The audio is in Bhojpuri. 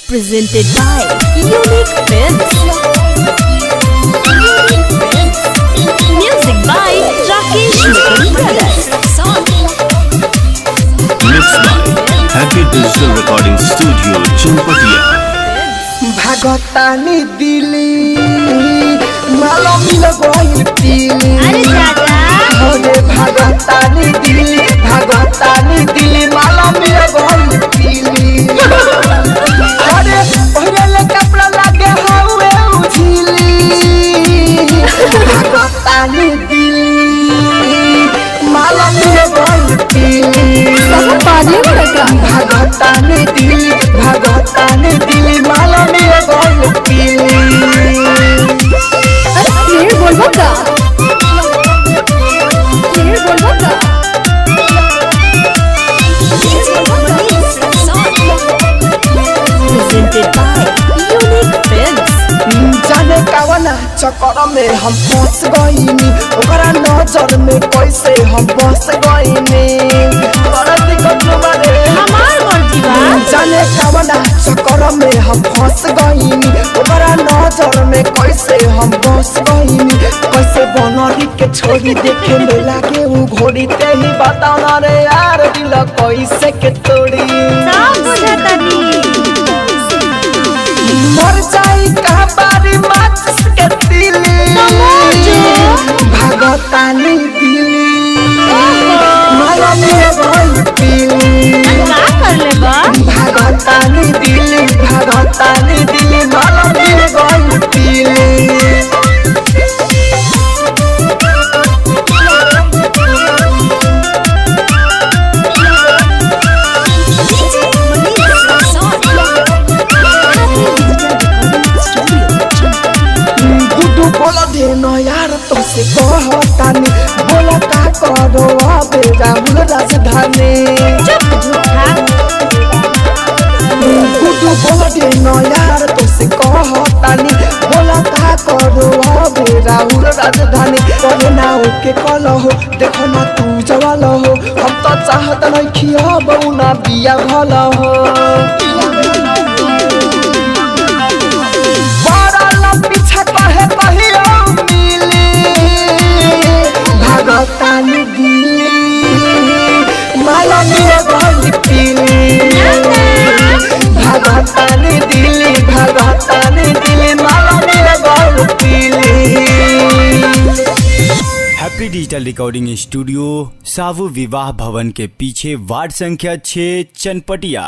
presented by Unique Films. Music by Rakesh Mittal Brothers. Mixed by Happy Digital Recording Studio, Chanpatia. भागतानी दिली माला मिल गइल पीली अरे चाचा होरे भागतानी दिली माला मिल गइल पीली अरे पहले कपड़ा लागे हवे उझिली भागतानी दिली माला मिल गइल पीली सब पानी बड़का भागतानी दिली माला मिल गइल पीली अरे ये बोलबो का presented by Unique Films. जाने कावना चक्कर में हम फंस गइनी ओकरा नजर में कैसे हम बस गइनी बड़ा दिक्कत बारे हमार मर्जी बा जाने कावना चक्कर में हम फंस गइनी ओकरा नजर में कैसे हम बस गइनी कैसे बनरी के छोड़ी देखे में लागे उ घोड़ी ते ही बताओ ना रे यार दिल कैसे के तोड़ी सब बुझातानी मर जाई का बारी माचिस के तिली भागतानी दिली माला में गइल पीली का कर ले बा भागतानी दिली माला में गइल पीली बोला दे न यार तुमसे कहतानी बोला का करो अबे राहुल राजधानी गुड्डू बोला दे न यार तुमसे कहतानी बोला का करो अबे राहुल राजधानी करे ना ओके कलो हो देखो ना तू जवाल हो हम तो चाहत नहीं खिया बउना बिया भला हो भागतानी दिली माला में गइल पीली भागतानी दिली माला में गइल पीली। हैप्पी डिजिटल रिकॉर्डिंग स्टूडियो सावु विवाह भवन के पीछे वार्ड संख्या 6 चनपटिया।